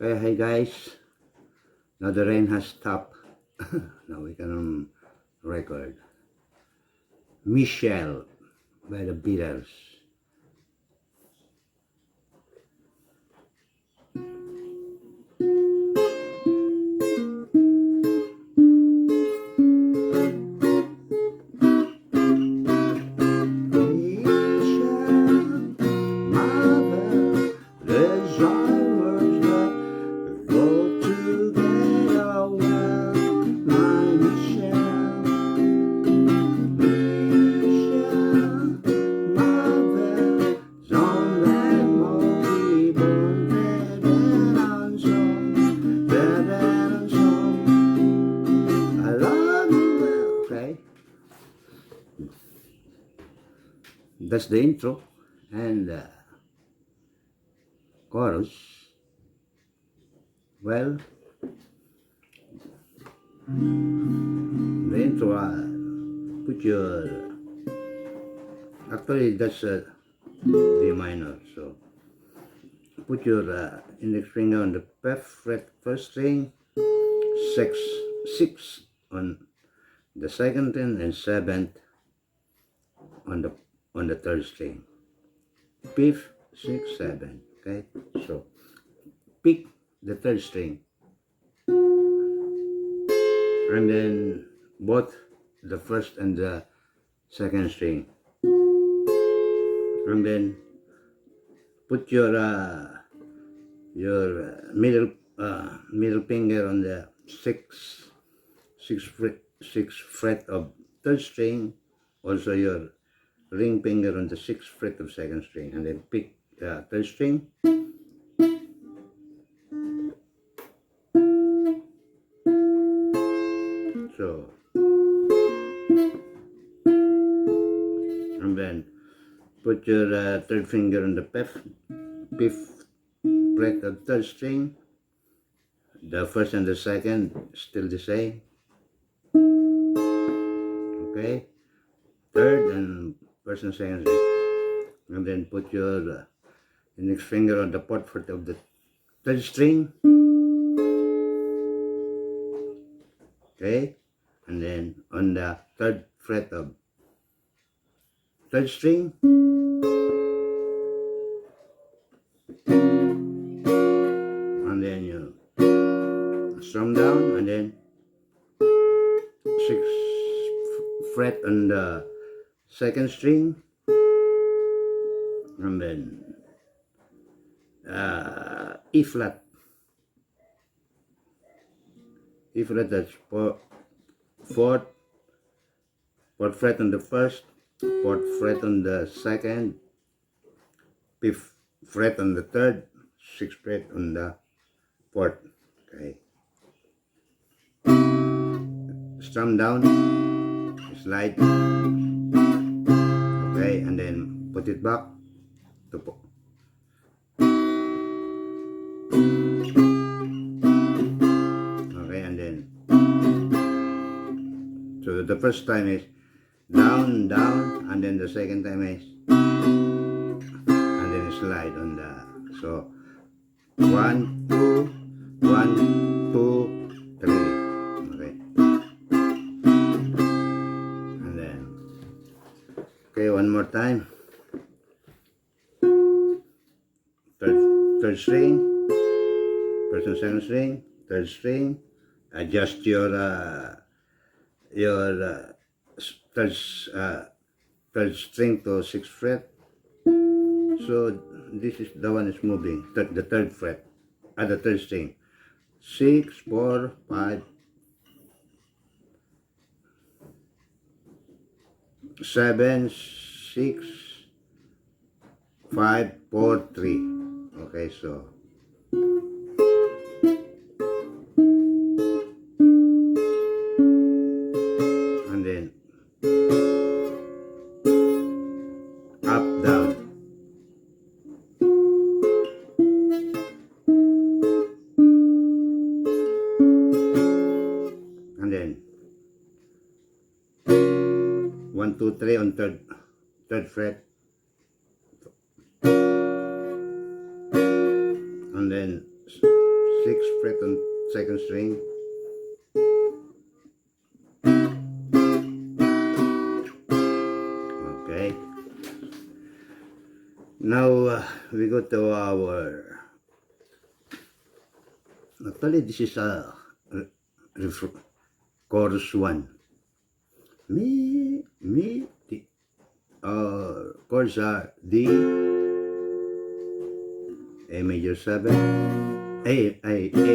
Okay, hey guys, now the rain has stopped. Now we can record. Michelle by the Beatles. Michelle, mother, there's always that go together well. My Michelle, Michelle, mother, don't let me born dead and song, dead and song. I love you well. Okay, that's the intro and chorus. Well, the intro, put your, actually that's D minor, so put your index finger on the F fret first string, 6 on the second string, and 7th on the third string. Fifth, 6, 7. Okay, so pick the third string, and then both the first and the second string, and then put your middle finger on the sixth fret of third string, also your ring finger on the 6th fret of second string, and then pick third string. So, and then put your third finger on the fifth fret of third string. The first and the second still the same. Okay, third and first and second string, and then put your index finger on the fourth fret of the third string. Okay, and then on the third fret of third string, and then you strum down, and then 6th fret on the second string, and then E flat, that's fourth fret on the first, fourth fret on the second, fifth fret on the third, 6th fret on the fourth. Okay, strum down, slide. Okay, and then put it back to okay, and then so the first time is down, down, and then the second time is, and then slide on the, so 1, 2, 1, 2, 3. Okay, and then okay, one more time. Third string, first and second string, third string. Adjust your third string to 6th fret. So this is the one is moving, the third fret at the third string. 6, 4, 5, 7, 6, 5, 4, 3. Okay, so and then up, down. And then 1, 2, 3 on third fret, and then 6th fret on 2nd string. Okay. Now we go to our. Actually, this is a chorus 1. Chords are D, A major 7, A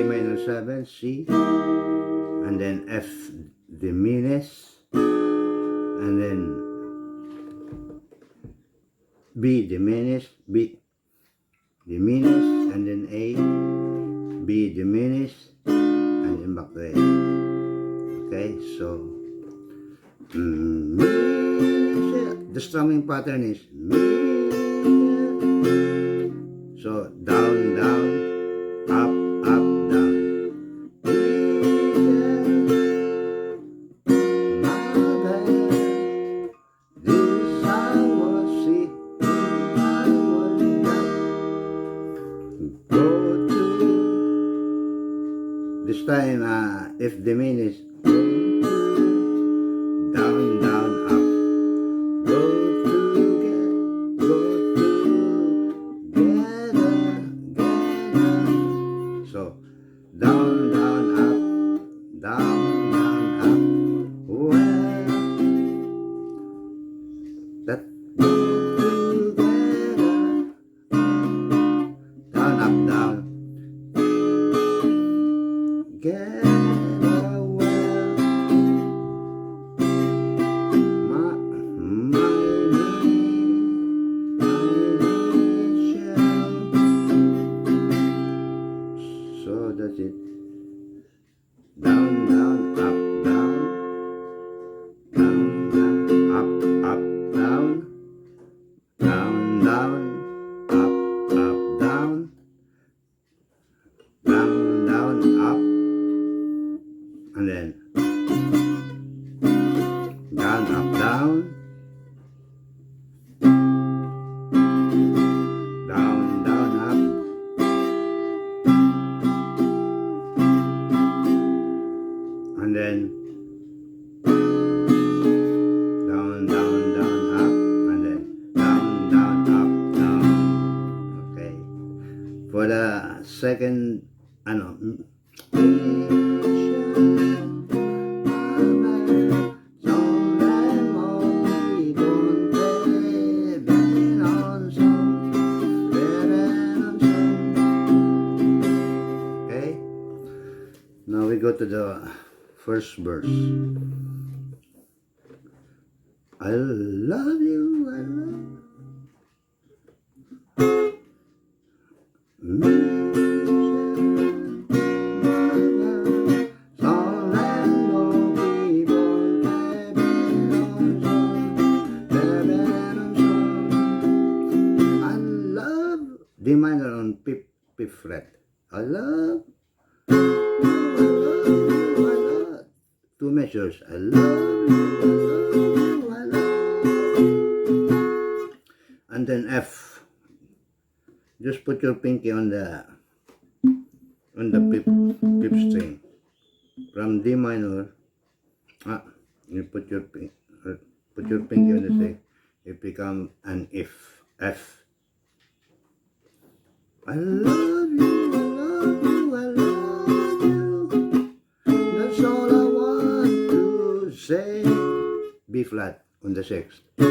minor 7, C, and then F diminished, and then B diminished, B diminished, and then A, B diminished, and then back to A. Okay, so the strumming pattern is so down, down, up, up, down. This I was sick, I was down. Go to this time F diminished. Down, down, up. Go together. So down, down, up. Down, down, up. Well, that go together. Down, up, down. So that's it. Down, down, up, down. Down, down, up, up, down. Down, down, up, up, down. Down, down, up. And then down, up, down. Down, down, up. And then down, down, down, up, and then down, down, up, down. Okay. For the second, okay. Now we go to the first verse. I love you, I love me. D minor on fifth fret. I love. Two measures. I love you, I love. And then F. Just put your pinky on the fifth string. From D minor, you put your pinky on the string. It becomes an F. I love you, I love you, I love you. That's all I want to say. B flat on the sixth. A.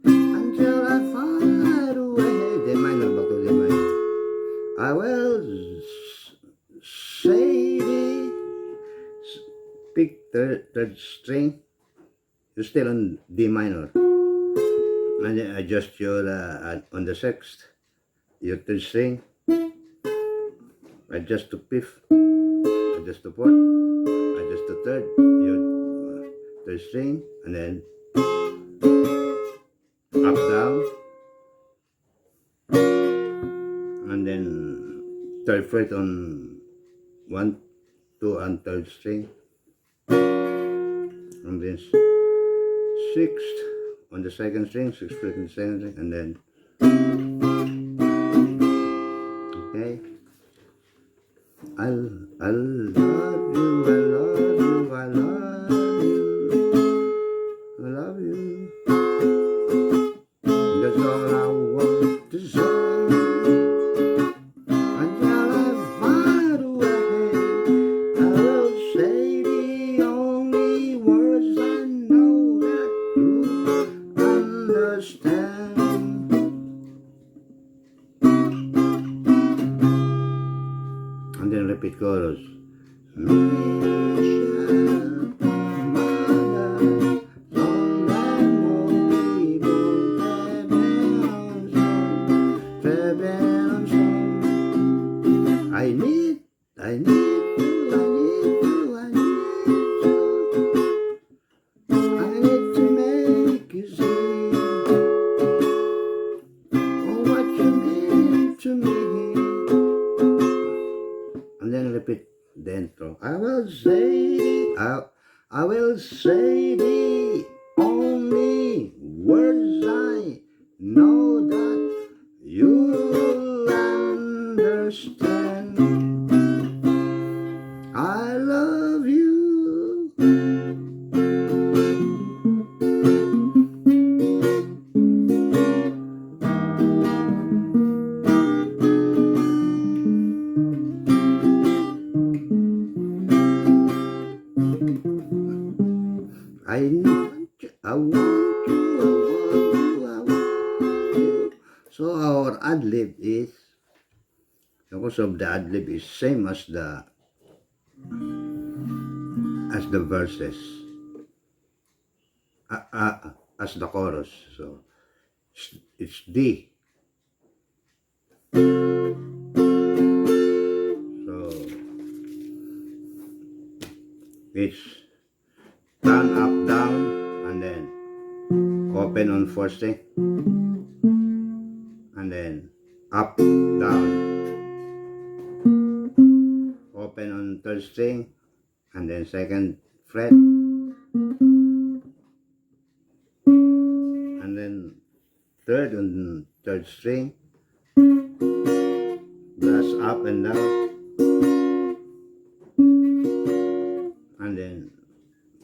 Until I find a way. D minor, back to D minor. I will say D. Pick third string. You're still on D minor. And then adjust your on the sixth, your third string, adjust to fifth, adjust to fourth, adjust to third, your third string, and then up, down, and then third fret on 1, 2, and third string, and then sixth on the second string, 6th fret on the second string, and then I love you, I love you, I love you, I love you. That's all I want to say. Until I find a way, I will say the only words I know that you understand. And then repeat chorus. I need you, I need you, I need you. I need to make you see oh, what you mean to me. And then repeat the intro. I will say the only words I know that you'll understand. I love you. I want you, I want you, I want you, I want you. So our ad-lib is, the course of the ad-lib is same as the verses, as the chorus. So it's D. So it's down, up, down, and then open on fourth string, and then up, down, open on third string, and then second fret, and then third on third string, brass up and down, and then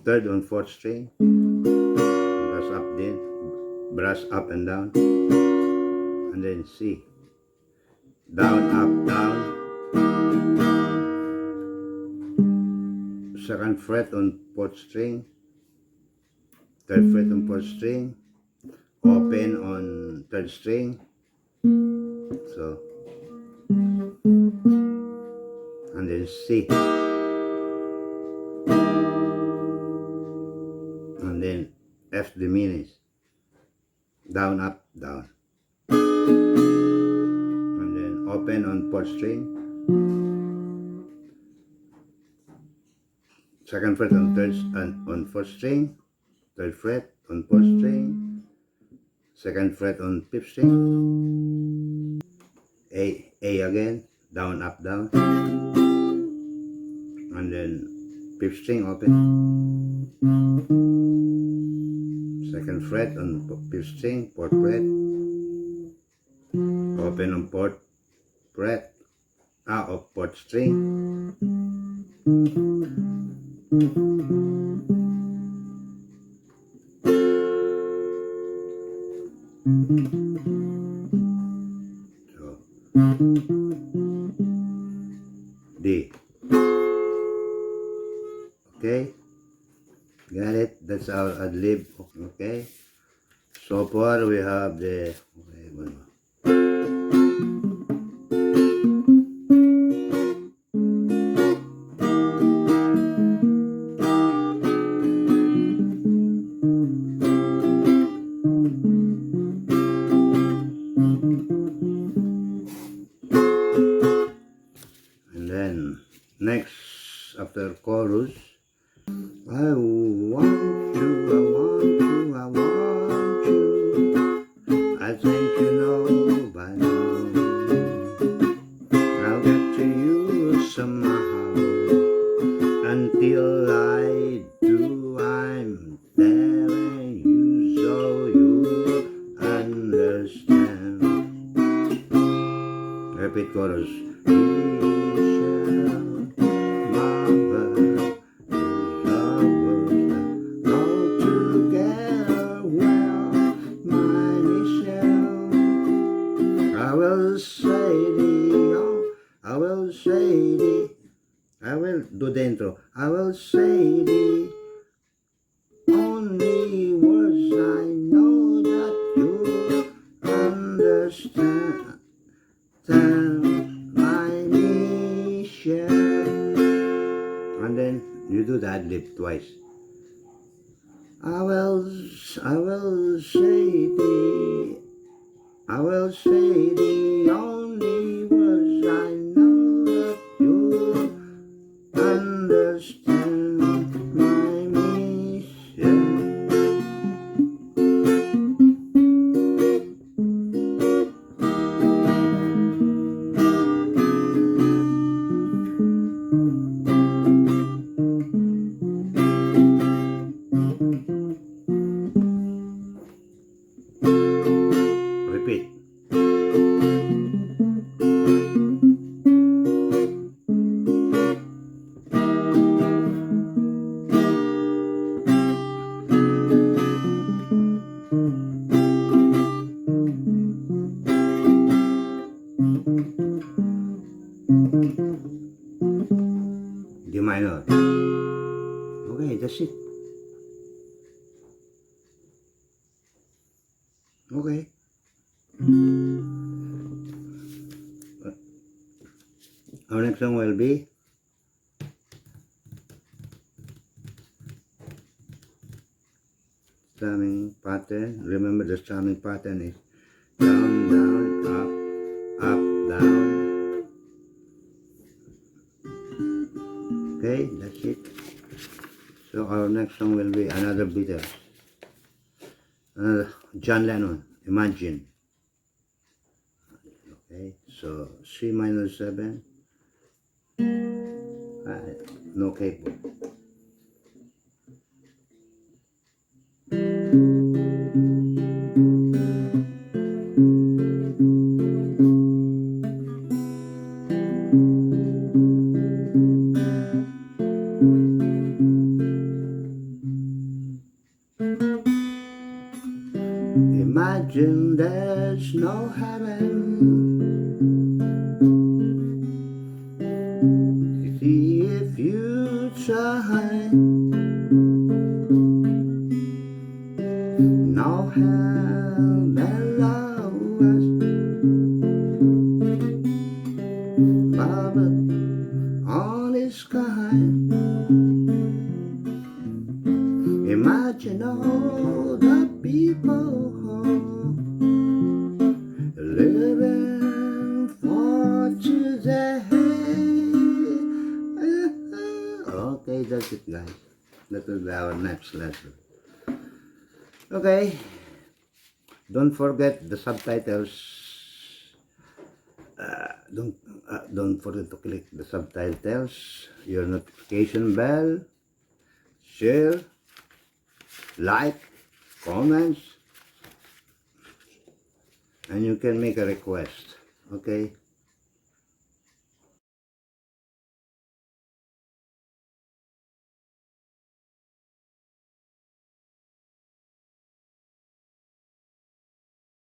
third on fourth string, brass up and down, and then C, down, up, down, second fret on fourth string, third fret on fourth string, open on third string, so, and then C, and then F diminished, down, up, down, and then open on fourth string, second fret on on fourth string, third fret on fourth string, second fret on fifth string, A again, down, up, down, and then fifth string open, second fret on fifth string, fourth fret, open on fourth fret, of fourth string, so D. Okay, got it. That's our ad-lib. Okay, so far we have the and then next after chorus, I want you, I want you, I want you. I think you know by now. I'll get to you somehow. Until I do, I'm telling you so you understand. Repeat chorus. We shall say the only words I know that you understand my mission. And then you do the ad-lib twice. I will say the only words I know that you understand my mission. Repeat. D minor. Okay, that's it. Okay. Our next song will be strumming pattern. Remember the strumming pattern is down, down, up, up, down. Okay, that's it. So our next song will be another Beatles. John Lennon, Imagine. Okay, so C minor 7. No keyboard. Imagine there's no heaven. See if you try. No hell below us, but on the sky. Imagine all the people living for today. Okay, that's it, guys. That will be our next lesson. Okay, don't forget the subtitles. Don't forget to click the subtitles, your notification bell, share, like, comments, and you can make a request. Okay.